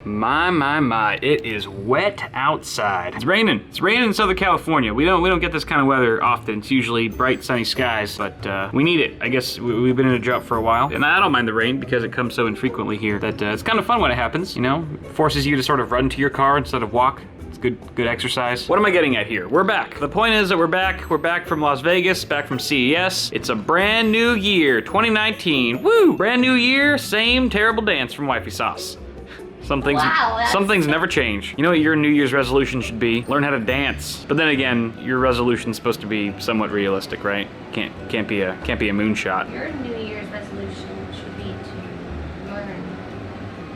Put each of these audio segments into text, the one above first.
My, it is wet outside. It's raining in Southern California. We don't get this kind of weather often. It's usually bright, sunny skies, but we need it. I guess we've been in a drought for a while. And I don't mind the rain because it comes so infrequently here that it's kind of fun when it happens, you know? It forces you to sort of run to your car instead of walk. It's good exercise. What am I getting at here? We're back. The point is that we're back. We're back from Las Vegas, back from CES. It's a brand new year, 2019. Woo! Brand new year, same terrible dance from Wifey Sauce. Some things never change. You know what your New Year's resolution should be? Learn how to dance. But then again, your resolution's supposed to be somewhat realistic, right? Can't be a moonshot. Your New Year's resolution should be to learn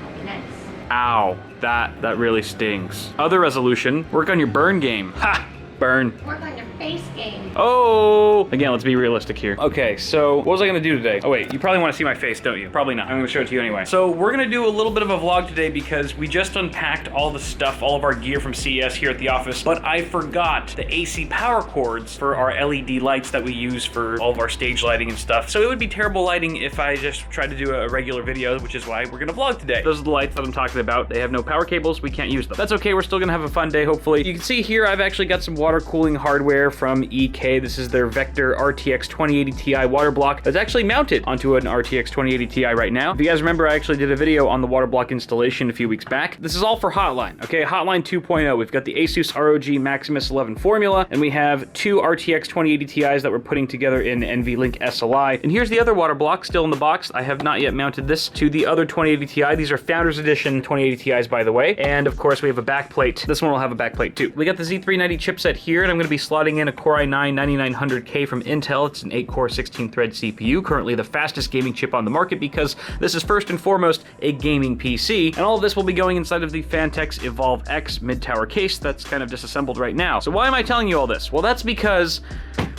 happiness. Ow, that really stings. Other resolution, work on your burn game. Ha! Burn. Work on your face game. Oh! Again, let's be realistic here. Okay, so what was I gonna do today? Oh wait, you probably wanna see my face, don't you? Probably not. I'm gonna show it to you anyway. So we're gonna do a little bit of a vlog today because we just unpacked all the stuff, all of our gear from CES here at the office, but I forgot the AC power cords for our LED lights that we use for all of our stage lighting and stuff. So it would be terrible lighting if I just tried to do a regular video, which is why we're gonna vlog today. Those are the lights that I'm talking about. They have no power cables, we can't use them. That's okay, we're still gonna have a fun day, hopefully. You can see here, I've actually got some water cooling hardware from EK. This is their Vector RTX 2080 Ti water block that's actually mounted onto an RTX 2080 Ti right now. If you guys remember, I actually did a video on the water block installation a few weeks back. This is all for Hotline, okay? Hotline 2.0. We've got the Asus ROG Maximus 11 formula, and we have two RTX 2080 Ti's that we're putting together in NVLink SLI. And here's the other water block still in the box. I have not yet mounted this to the other 2080 Ti. These are Founders Edition 2080 Ti's, by the way. And of course, we have a backplate. This one will have a backplate too. We got the Z390 chipset here, and I'm gonna be slotting in a Core i9-9900K from Intel. It's an 8-core, 16-thread CPU, currently the fastest gaming chip on the market because this is first and foremost a gaming PC. And all of this will be going inside of the Fantex Evolve X mid-tower case that's kind of disassembled right now. So why am I telling you all this? Well, that's because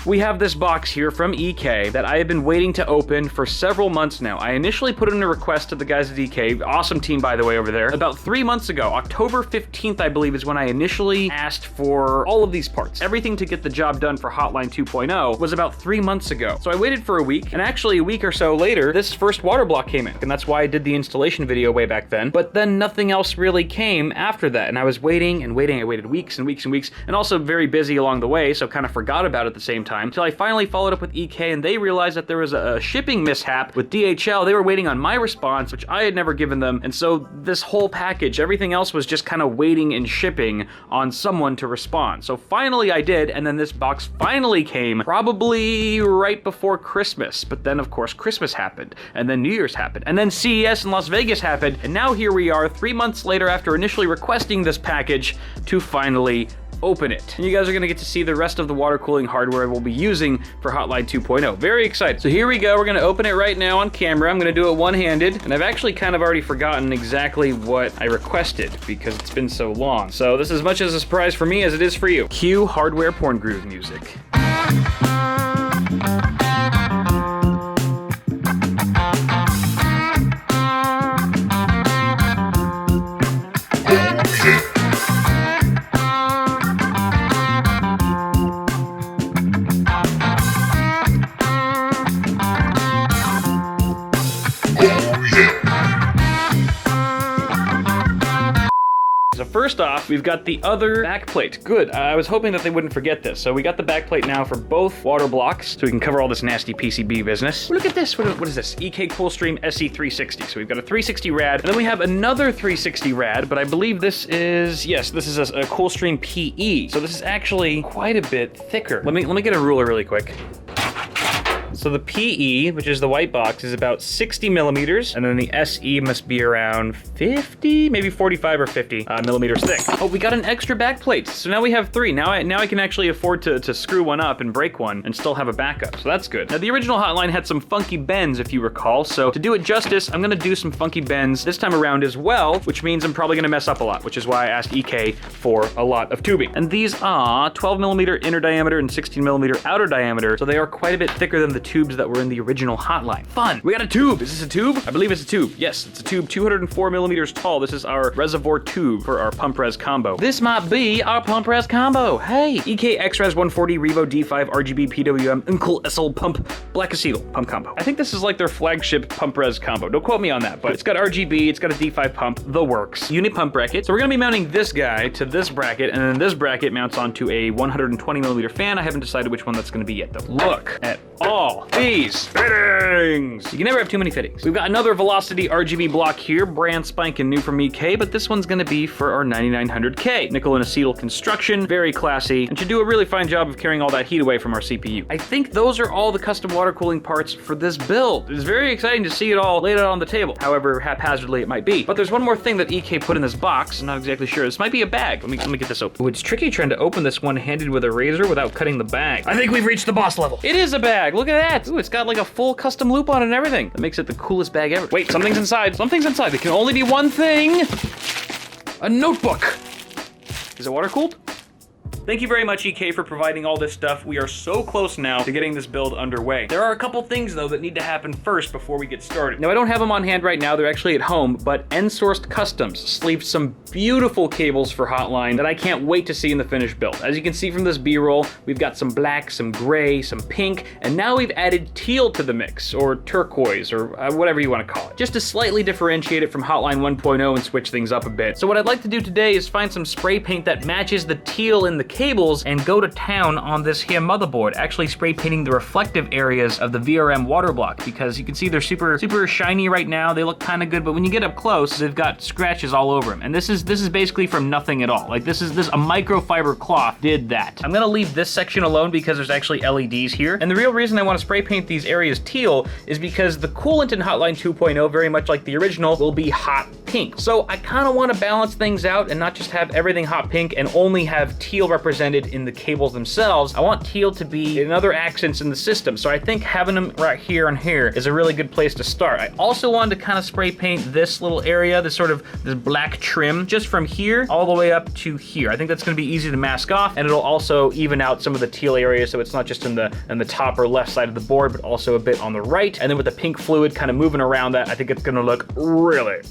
we have this box here from EK that I have been waiting to open for several months now. I initially put in a request to the guys at EK, awesome team by the way over there, about 3 months ago. October 15th, I believe, is when I initially asked for all of these parts. Everything to get the job done for Hotline 2.0 was about 3 months ago. So I waited for a week, and actually a week or so later, this first water block came in, and that's why I did the installation video way back then. But then nothing else really came after that, and I was waiting and waiting. I waited weeks and weeks and weeks, and also very busy along the way, so kind of forgot about it at the same time, until I finally followed up with EK, and they realized that there was a shipping mishap with DHL. They were waiting on my response, which I had never given them, and so this whole package, everything else was just kind of waiting and shipping on someone to respond. So finally I did, and then this box finally came, probably right before Christmas. But then, of course, Christmas happened, and then New Year's happened, and then CES in Las Vegas happened, and now here we are 3 months later after initially requesting this package to finally open it. And you guys are gonna get to see the rest of the water cooling hardware we'll be using for Hotline 2.0. Very excited. So here we go. We're gonna open it right now on camera. I'm gonna do it one-handed, and I've actually kind of already forgotten exactly what I requested because it's been so long. So this is as much as a surprise for me as it is for you. Cue hardware porn groove music. So first off, we've got the other backplate. Good, I was hoping that they wouldn't forget this. So we got the backplate now for both water blocks, so we can cover all this nasty PCB business. Look at this, what is this? EK Coolstream SE360. So we've got a 360 rad, and then we have another 360 rad, but I believe this is, yes, this is a Coolstream PE. So this is actually quite a bit thicker. Let me get a ruler really quick. So the PE, which is the white box, is about 60 millimeters, and then the SE must be around 50, maybe 45 or 50 millimeters thick. Oh, we got an extra backplate. So now we have three. Now I can actually afford to screw one up and break one and still have a backup. So that's good. Now the original Hotline had some funky bends, if you recall. So to do it justice, I'm gonna do some funky bends this time around as well, which means I'm probably gonna mess up a lot, which is why I asked EK for a lot of tubing. And these are 12 millimeter inner diameter and 16 millimeter outer diameter. So they are quite a bit thicker than the tubes that were in the original Hotline. Fun. We got a tube. Is this a tube? I believe it's a tube. Yes, it's a tube 204 millimeters tall. This is our reservoir tube for our pump res combo. This might be our pump res combo. Hey, EK X-Res 140 Revo D5 RGB PWM Uncle SL pump black acetyl pump combo. I think this is like their flagship pump res combo. Don't quote me on that, but it's got RGB, it's got a D5 pump, the works. Unit pump bracket. So we're gonna be mounting this guy to this bracket, and then this bracket mounts onto a 120 millimeter fan. I haven't decided which one that's gonna be yet though. Look at all these fittings. You can never have too many fittings. We've got another Velocity RGB block here, brand spanking new from EK, but this one's gonna be for our 9900K. Nickel and acetyl construction, very classy, and should do a really fine job of carrying all that heat away from our CPU. I think those are all the custom water cooling parts for this build. It's very exciting to see it all laid out on the table, however haphazardly it might be. But there's one more thing that EK put in this box. I'm not exactly sure. This might be a bag. Let me get this open. Ooh, it's tricky trying to open this one-handed with a razor without cutting the bag. I think we've reached the boss level. It is a bag. Look at that. Ooh, it's got like a full custom loop on it and everything. That makes it the coolest bag ever. Wait, something's inside. Something's inside. There can only be one thing. A notebook. Is it water cooled? Thank you very much, EK, for providing all this stuff. We are so close now to getting this build underway. There are a couple things, though, that need to happen first before we get started. Now, I don't have them on hand right now. They're actually at home, but N-Sourced Customs sleeved some beautiful cables for Hotline that I can't wait to see in the finished build. As you can see from this B-roll, we've got some black, some gray, some pink, and now we've added teal to the mix, or turquoise, or whatever you want to call it, just to slightly differentiate it from Hotline 1.0 and switch things up a bit. So what I'd like to do today is find some spray paint that matches the teal in the cables and go to town on this here motherboard, actually spray painting the reflective areas of the VRM water block, because you can see they're super shiny right now. They look kind of good, but when you get up close, they've got scratches all over them. And this is basically from nothing at all. Like this a microfiber cloth did that. I'm gonna leave this section alone because there's actually LEDs here. And the real reason I want to spray paint these areas teal is because the coolant in Hotline 2.0, very much like the original, will be hot pink. So I kind of want to balance things out and not just have everything hot pink and only have teal represented in the cables themselves. I want teal to be in other accents in the system. So I think having them right here and here is a really good place to start. I also wanted to kind of spray paint this little area, this black trim, just from here all the way up to here. I think that's going to be easy to mask off, and it'll also even out some of the teal areas, so it's not just in the top or left side of the board, but also a bit on the right. And then with the pink fluid kind of moving around that, I think it's going to look really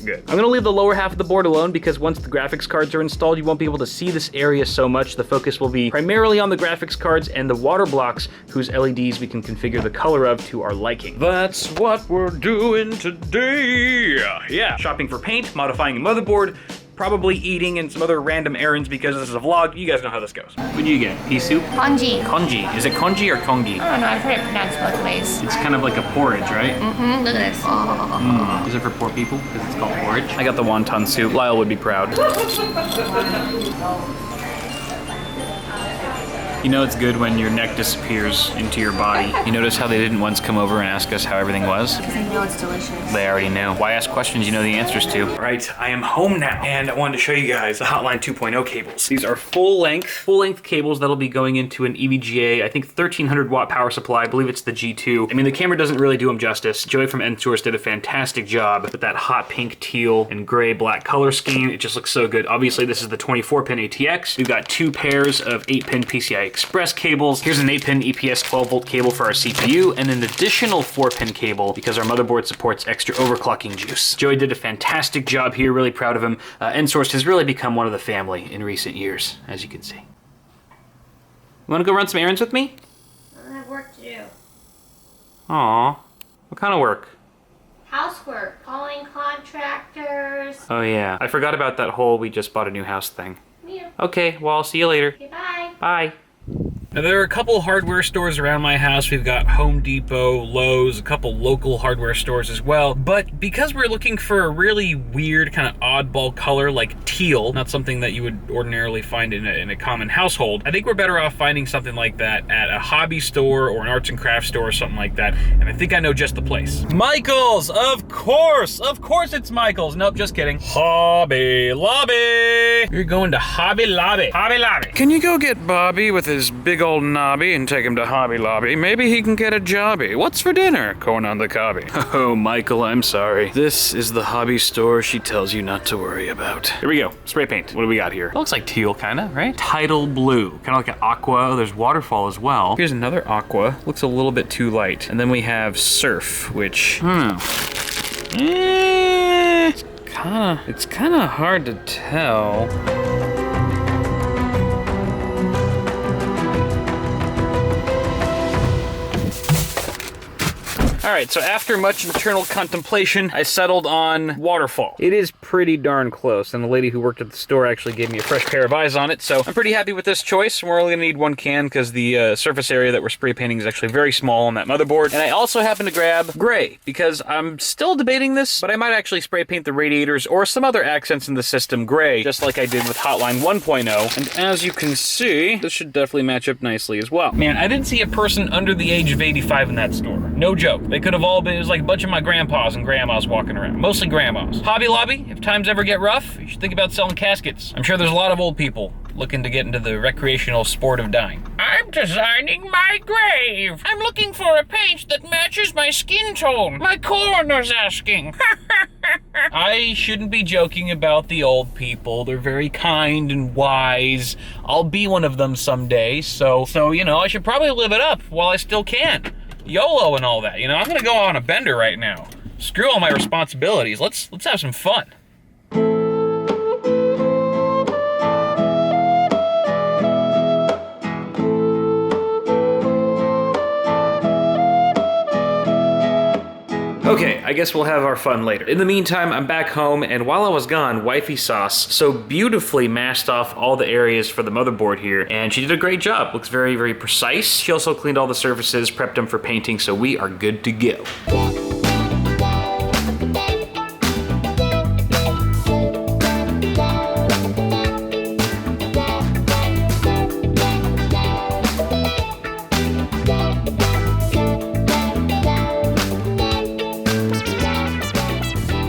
good. I'm going to leave the lower half of the board alone because once the graphics cards are installed, you won't be able to see this area so much. The focus will be primarily on the graphics cards and the water blocks whose LEDs we can configure the color of to our liking. That's what we're doing today. Yeah, shopping for paint, modifying a motherboard, probably eating and some other random errands because this is a vlog. You guys know how this goes. What did you get? Pea soup? Congee. Congee. Is it congee or kongi? I don't know, I've heard it pronounced both ways. It's kind of like a porridge, right? Mm-hmm, look at this. Oh. Is it for poor people? Because it's called porridge. I got the wonton soup. Lyle would be proud. You know it's good when your neck disappears into your body. You notice how they didn't once come over and ask us how everything was? Because I know it's delicious. They already know. Why ask questions you know the answers to? All right, I am home now, and I wanted to show you guys the Hotline 2.0 cables. These are full-length cables that'll be going into an EVGA, I think 1300 watt power supply. I believe it's the G2. I mean, the camera doesn't really do them justice. Joey from N-Source did a fantastic job with that hot pink, teal, and gray black color scheme. It just looks so good. Obviously, this is the 24-pin ATX. We've got 2 pairs of 8-pin PCI Express cables. Here's an 8-pin EPS 12-volt cable for our CPU, and an additional 4-pin cable because our motherboard supports extra overclocking juice. Joey did a fantastic job here, really proud of him. N-Source has really become one of the family in recent years, as you can see. You wanna go run some errands with me? I have work to do. Aw, what kind of work? Housework, calling contractors. Oh yeah, I forgot about that whole we just bought a new house thing. Yeah. Okay, well, I'll see you later. Okay, bye. Bye. Now, there are a couple hardware stores around my house. We've got Home Depot, Lowe's, a couple local hardware stores as well. But because we're looking for a really weird kind of oddball color like teal, not something that you would ordinarily find in a common household, I think we're better off finding something like that at a hobby store or an arts and crafts store or something like that. And I think I know just the place. Michael's, of course it's Michael's. Nope, just kidding. Hobby Lobby. You're going to Hobby Lobby. Hobby Lobby. Can you go get Bobby with his big big old knobby and take him to Hobby Lobby. Maybe he can get a jobby. What's for dinner? Corn on the cobby. Oh, Michael, I'm sorry. This is the hobby store she tells you not to worry about. Here we go. Spray paint. What do we got here? It looks like teal, kind of, right? Tidal blue. Kind of like an aqua. There's waterfall as well. Here's another aqua. Looks a little bit too light. And then we have surf, which... It's kind of hard to tell. All right, so after much internal contemplation, I settled on waterfall. It is pretty darn close, and the lady who worked at the store actually gave me a fresh pair of eyes on it, so I'm pretty happy with this choice. We're only gonna need one can because the surface area that we're spray painting is actually very small on that motherboard. And I also happen to grab gray because I'm still debating this, but I might actually spray paint the radiators or some other accents in the system gray, just like I did with Hotline 1.0. And as you can see, this should definitely match up nicely as well. Man, I didn't see a person under the age of 85 in that store. No joke. They could have all been, it was like a bunch of my grandpas and grandmas walking around. Mostly grandmas. Hobby Lobby, if times ever get rough, you should think about selling caskets. I'm sure there's a lot of old people looking to get into the recreational sport of dying. I'm designing my grave. I'm looking for a paint that matches my skin tone. My coroner's asking. I shouldn't be joking about the old people. They're very kind and wise. I'll be one of them someday, so you know, I should probably live it up while I still can. YOLO and all that, you know? I'm gonna go on a bender right now. Screw all my responsibilities. Let's have some fun. Okay, I guess we'll have our fun later. In the meantime, I'm back home, and while I was gone, Wifey Sauce so beautifully masked off all the areas for the motherboard here, and she did a great job. Looks very, very precise. She also cleaned all the surfaces, prepped them for painting, so we are good to go.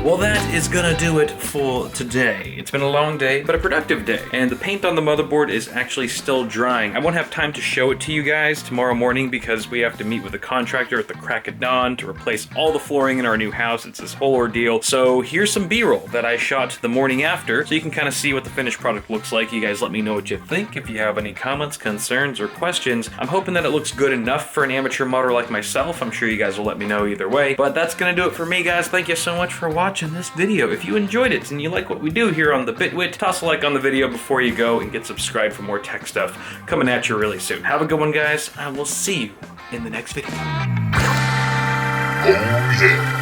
Well, that is gonna do it for today. It's been a long day, but a productive day. And the paint on the motherboard is actually still drying. I won't have time to show it to you guys tomorrow morning because we have to meet with a contractor at the crack of dawn to replace all the flooring in our new house. It's this whole ordeal. So here's some B-roll that I shot the morning after, so you can kind of see what the finished product looks like. You guys let me know what you think. If you have any comments, concerns, or questions, I'm hoping that it looks good enough for an amateur modder like myself. I'm sure you guys will let me know either way. But that's gonna do it for me, guys. Thank you so much for watching this video. If you enjoyed it and you like what we do here on the Bitwit, toss a like on the video before you go and get subscribed for more tech stuff coming at you really soon. Have a good one, guys. I will see you in the next video. Oh yeah.